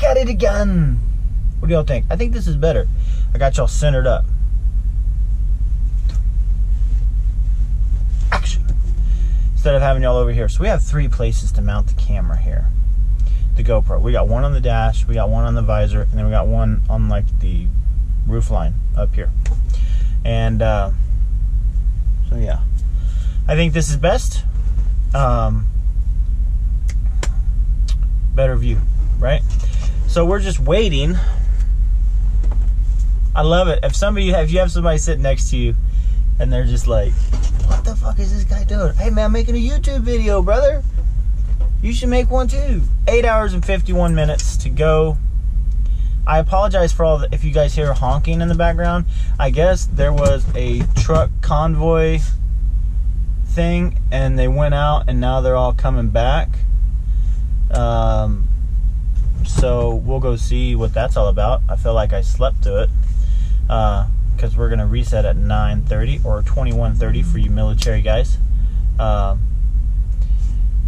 back at it again. What do y'all think? I think this is better. I got y'all centered up. Action. Instead of having y'all over here. So we have 3 places to mount the camera here. The GoPro. We got one on the dash, we got one on the visor, and then we got one on like the roof line up here. And so yeah, I think this is best. Better view, right? So we're just waiting. I love it. If you have somebody sitting next to you and they're just like, what the fuck is this guy doing? Hey man, I'm making a YouTube video, brother. You should make one too. 8 hours and 51 minutes to go. I apologize for if you guys hear honking in the background. I guess there was a truck convoy thing and they went out and now they're all coming back. So we'll go see what that's all about. I feel like I slept through it. Because we're gonna reset at 9:30 or 21:30 for you military guys.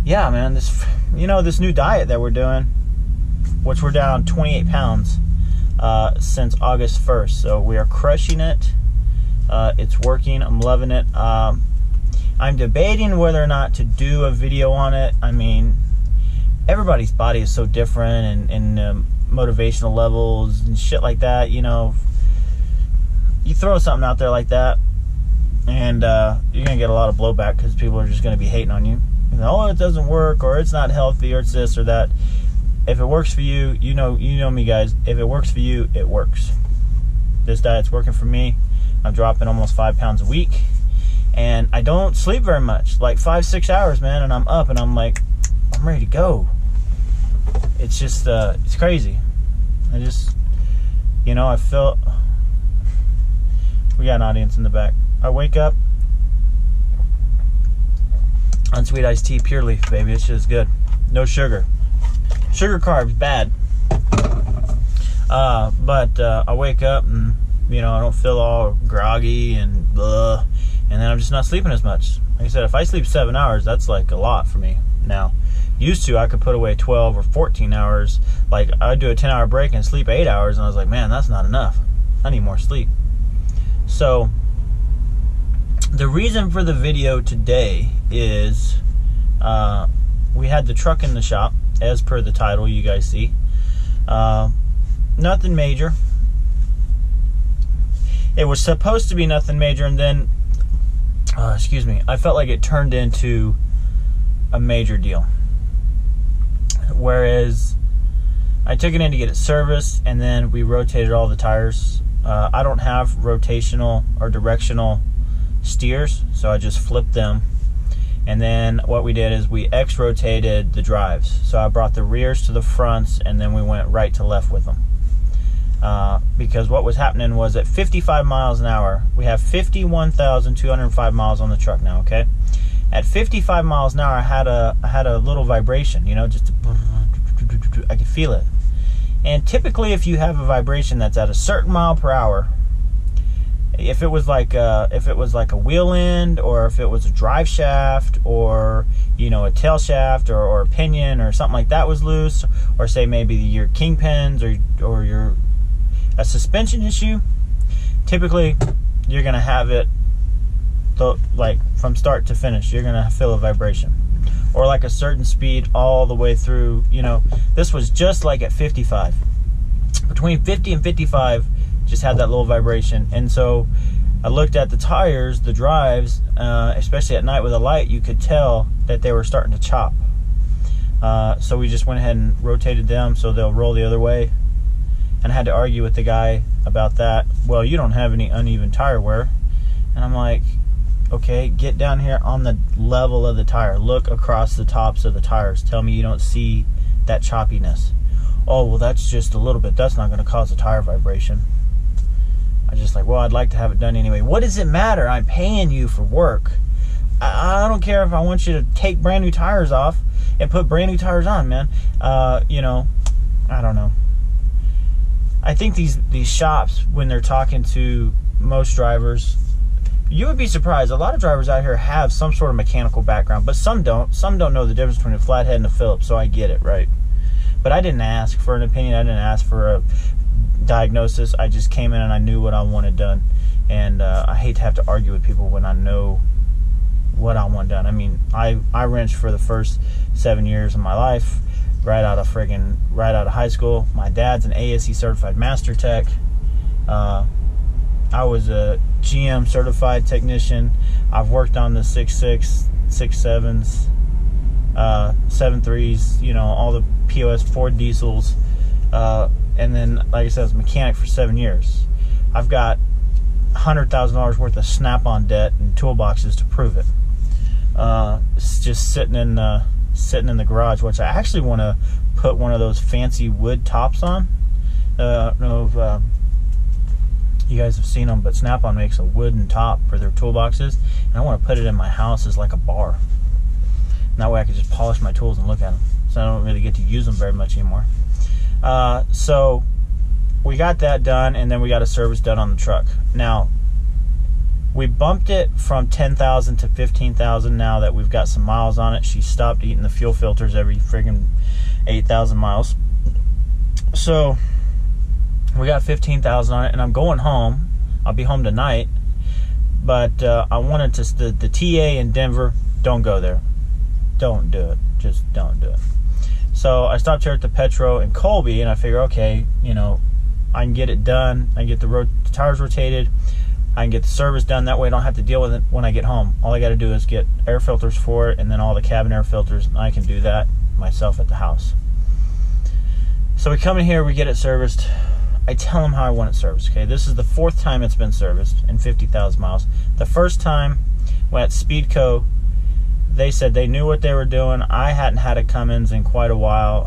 Yeah, man, this new diet that we're doing, which we're down 28 pounds since August 1st. So we are crushing it. It's working. I'm loving it. I'm debating whether or not to do a video on it. I mean, everybody's body is so different and motivational levels and shit like that. You know, you throw something out there like that and you're going to get a lot of blowback because people are just going to be hating on you. Oh, it doesn't work, or it's not healthy, or it's this or that. If it works for you, you know me, guys. If it works for you, it works. This diet's working for me. I'm dropping almost 5 pounds a week, and I don't sleep very much, like 5-6 hours, man. And I'm up, and I'm like, I'm ready to go. It's just, it's crazy. I just, I feel. We got an audience in the back. I wake up. Unsweet iced tea, pure leaf, baby. This shit is good. No sugar. Sugar carbs, bad. But I wake up and, I don't feel all groggy and blah. And then I'm just not sleeping as much. Like I said, if I sleep 7 hours, that's like a lot for me now. Used to, I could put away 12 or 14 hours. Like, I'd do a 10-hour break and sleep 8 hours. And I was like, man, that's not enough. I need more sleep. So the reason for the video today is we had the truck in the shop, as per the title you guys see. Nothing major. It was supposed to be nothing major, and then, I felt like it turned into a major deal. Whereas I took it in to get it serviced, and then we rotated all the tires. I don't have rotational or directional steers, so I just flipped them. And then what we did is we X-rotated the drives. So I brought the rears to the fronts, and then we went right to left with them. Because what was happening was at 55 miles an hour, we have 51,205 miles on the truck now, okay? At 55 miles an hour, I had a little vibration, just I could feel it. And typically, if you have a vibration that's at a certain mile per hour, if it was like a wheel end, or if it was a drive shaft, or a tail shaft, or a pinion, or something like that was loose, or say maybe your kingpins, or your a suspension issue, typically you're gonna have it like from start to finish. You're gonna feel a vibration, or like a certain speed all the way through. This was just like at 55. Between 50 and 55, just had that little vibration. And so I looked at the tires, the drives, especially at night with a light, you could tell that they were starting to chop. So we just went ahead and rotated them so they'll roll the other way. And I had to argue with the guy about that. Well, you don't have any uneven tire wear. And I'm like, okay, get down here on the level of the tire. Look across the tops of the tires. Tell me you don't see that choppiness. Oh, well, that's just a little bit. That's not going to cause a tire vibration. I just like, well, I'd like to have it done anyway. What does it matter? I'm paying you for work. I don't care if I want you to take brand new tires off and put brand new tires on, man. I don't know. I think these shops, when they're talking to most drivers, you would be surprised. A lot of drivers out here have some sort of mechanical background, but some don't. Some don't know the difference between a flathead and a Phillips, so I get it, right? But I didn't ask for an opinion. I didn't ask for a diagnosis. I just came in and I knew what I wanted done. And I hate to have to argue with people when I know what I want done. I mean, I wrenched for the first 7 years of my life, right out of high school. My dad's an ASE certified master tech. I was a GM certified technician. I've worked on the 6.6, 6.7s, 7.3s, you know, all the POS Ford diesels. And then, like I said, I was a mechanic for 7 years. I've got $100,000 worth of Snap-on debt and toolboxes to prove it. It's just sitting in the garage, which I actually want to put one of those fancy wood tops on. I don't know if you guys have seen them, but Snap-on makes a wooden top for their toolboxes, and I want to put it in my house as like a bar. And that way I can just polish my tools and look at them. So I don't really get to use them very much anymore. So we got that done, and then we got a service done on the truck. Now, we bumped it from 10,000 to 15,000 now that we've got some miles on it. She stopped eating the fuel filters every friggin' 8,000 miles. So we got 15,000 on it, and I'm going home. I'll be home tonight. But I wanted to, the TA in Denver, don't go there. Don't do it. Just don't do it. So I stopped here at the Petro in Colby, and I figure, okay, you know, I can get it done. I can get the tires rotated. I can get the service done. That way I don't have to deal with it when I get home. All I got to do is get air filters for it, and then all the cabin air filters. I can do that myself at the house. So we come in here, we get it serviced. I tell them how I want it serviced. Okay, this is the 4th time it's been serviced in 50,000 miles. The first time when at Speedco, they said they knew what they were doing. I hadn't had a Cummins in quite a while.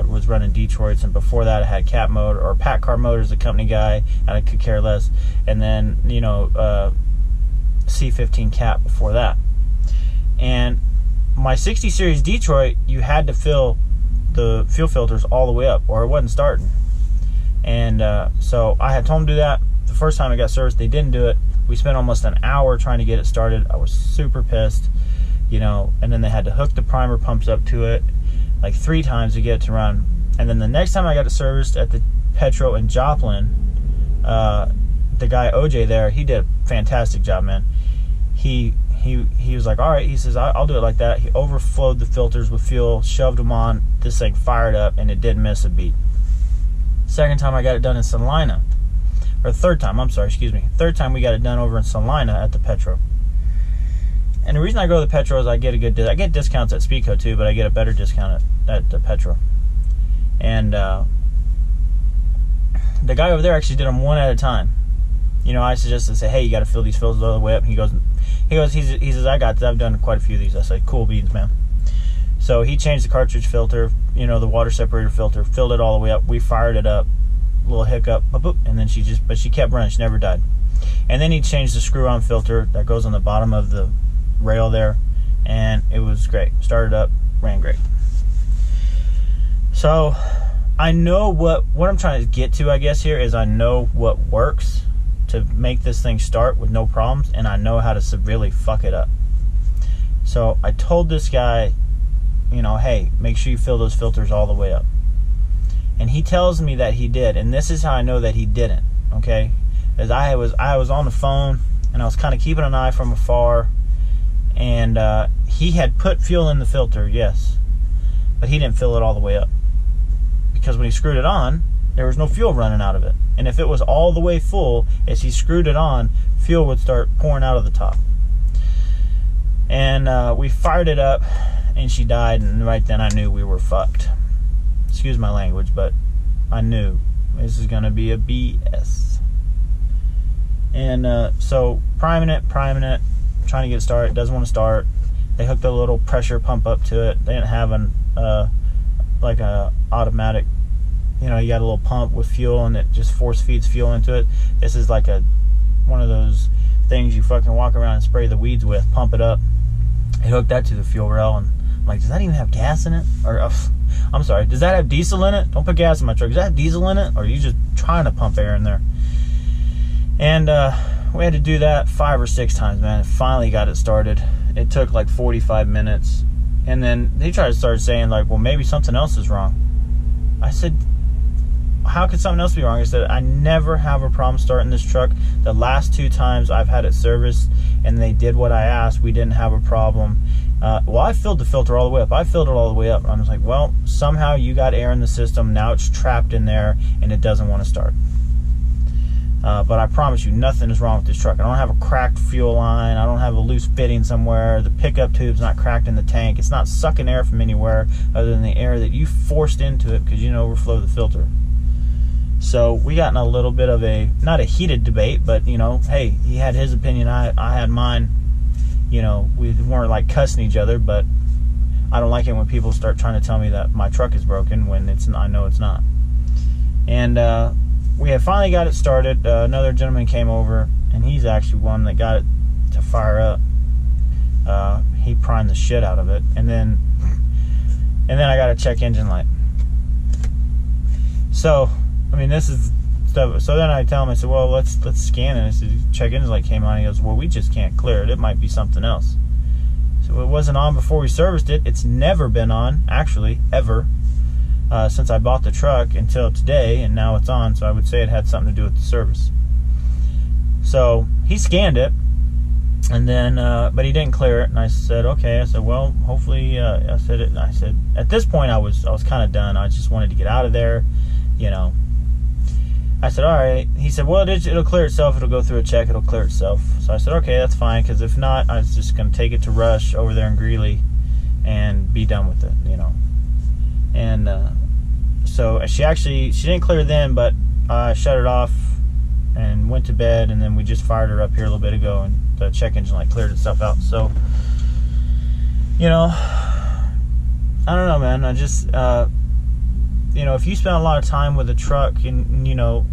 Was running Detroits, and before that I had Cat Motor, or Pat Car Motors, the company guy, and I could care less. And then, you know, C15 Cat before that. And my 60 series Detroit, you had to fill the fuel filters all the way up, or it wasn't starting. And so I had told them to do that. The first time I got serviced, they didn't do it. We spent almost an hour trying to get it started. I was super pissed, you know, and then they had to hook the primer pumps up to it like 3 times to get it to run. And then the next time I got it serviced at the Petro in Joplin, the guy OJ there, he did a fantastic job, man. He was like, all right, he says, I'll do it like that. He overflowed the filters with fuel, shoved them on, this thing fired up, and it didn't miss a beat. Second time I got it done in Salina, or third time, I'm sorry, excuse me. Third time we got it done over in Salina at the Petro. And the reason I go to the Petro is I get discounts at Speedco too, but I get a better discount at the Petro. And the guy over there actually did them one at a time. You know, I suggested, say, hey, you got to fill these filters all the way up. And he says, I got this. I've done quite a few of these. I said, cool beans, man. So he changed the cartridge filter, you know, the water separator filter, filled it all the way up. We fired it up, little hiccup, boop, boop, and then she kept running. She never died. And then he changed the screw-on filter that goes on the bottom of the rail there, and it was great. Started up, ran great. So I know what I'm trying to get to, I guess, here is I know what works to make this thing start with no problems, and I know how to severely fuck it up. So I told this guy, you know, hey, make sure you fill those filters all the way up. And he tells me that he did, and this is how I know that he didn't, okay? As I was on the phone, and I was kind of keeping an eye from afar, and he had put fuel in the filter, yes, but he didn't fill it all the way up. Because when he screwed it on, there was no fuel running out of it. And if it was all the way full, as he screwed it on, fuel would start pouring out of the top. And we fired it up, and she died, and right then I knew we were fucked. Excuse my language, but I knew this is going to be a BS. And so priming it, trying to get it started, doesn't want to start. They hooked a little pressure pump up to it. They didn't have like a automatic, you know, you got a little pump with fuel and it just force feeds fuel into it. This is like one of those things you fucking walk around and spray the weeds with, pump it up. They hooked that to the fuel rail, and I'm like, does that even have gas in it? Or I'm sorry, does that have diesel in it? Don't put gas in my truck. Does that have diesel in it? Or are you just trying to pump air in there? And we had to do that 5 or 6 times, man. And finally got it started. It took like 45 minutes. And then they started saying, like, well, maybe something else is wrong. said, how could something else be wrong? I said, I never have a problem starting this truck. The last 2 times I've had it serviced and they did what I asked, we didn't have a problem. Well, I filled the filter all the way up. I filled it all the way up. I was like, well, somehow you got air in the system. Now it's trapped in there and it doesn't want to start. But I promise you, nothing is wrong with this truck. I don't have a cracked fuel line. I don't have a loose fitting somewhere. The pickup tube's not cracked in the tank. It's not sucking air from anywhere other than the air that you forced into it because you didn't overflow the filter. So we got in a little bit of a, not a heated debate, but, you know, hey, he had his opinion, I had mine. You know, we weren't like cussing each other, but I don't like it when people start trying to tell me that my truck is broken when I know it's not. And we had finally got it started. Another gentleman came over, and he's actually one that got it to fire up. He primed the shit out of it, and then I got a check engine light. So, I mean, this is stuff. So then I tell him, I said, well, let's scan it. I said, check engine light came on. He goes, well, we just can't clear it. It might be something else. So it wasn't on before we serviced it. It's never been on, actually, ever, since I bought the truck until today, and now it's on. So I would say it had something to do with the service. So he scanned it, and then, but he didn't clear it. And I said, okay. I said, well, hopefully, I said at this point I was kind of done. I just wanted to get out of there, you know. I said, all right. He said, well, it'll clear itself. It'll go through a check. It'll clear itself. So I said, okay, that's fine, because if not, I was just going to take it to Rush over there in Greeley and be done with it, you know. And so she didn't clear then, but I shut it off and went to bed, and then we just fired her up here a little bit ago, and the check engine light cleared itself out. So, you know, I don't know, man. I just... you know, if you spend a lot of time with a truck, and you know,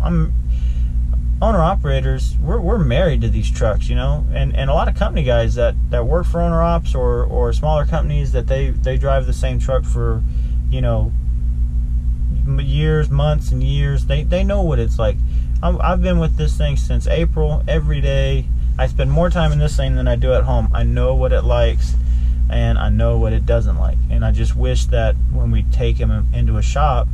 owner-operators, we're married to these trucks, you know, and a lot of company guys that work for owner-ops or smaller companies that they drive the same truck for, you know, years, months, and years. They know what it's like. I've been with this thing since April, every day. I spend more time in this thing than I do at home. I know what it likes, and I know what it doesn't like. And I just wish that when we take him into a shop,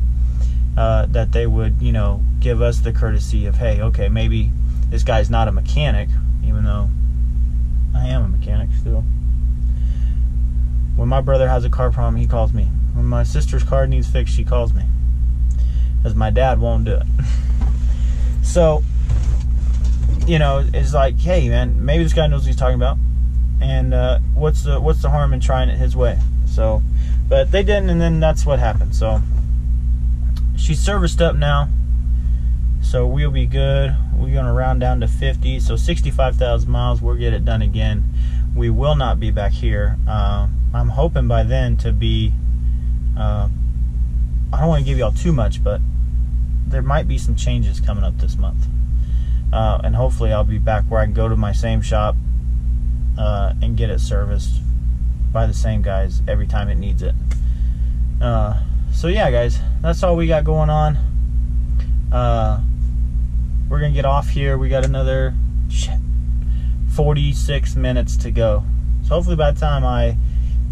that they would, you know, give us the courtesy of, hey, okay, maybe this guy's not a mechanic, even though I am a mechanic still. When my brother has a car problem, he calls me. When my sister's car needs fixed, she calls me, because my dad won't do it. So, you know, it's like, hey, man, maybe this guy knows what he's talking about. And what's the harm in trying it his way? So, but they didn't, and then that's what happened. So she's serviced up now, so we'll be good. We're gonna round down to 50, so 65,000 miles. We'll get it done again. We will not be back here. I'm hoping by then to be. I don't want to give y'all too much, but there might be some changes coming up this month, and hopefully I'll be back where I can go to my same shop. And get it serviced by the same guys every time it needs it. So yeah, guys, that's all we got going on. We're gonna get off here. We got another 46 minutes to go. So hopefully by the time I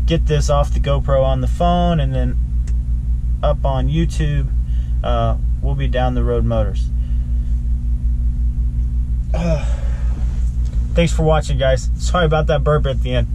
get this off the GoPro on the phone and then up on YouTube, we'll be down the road motors. Thanks for watching, guys. Sorry about that burp at the end.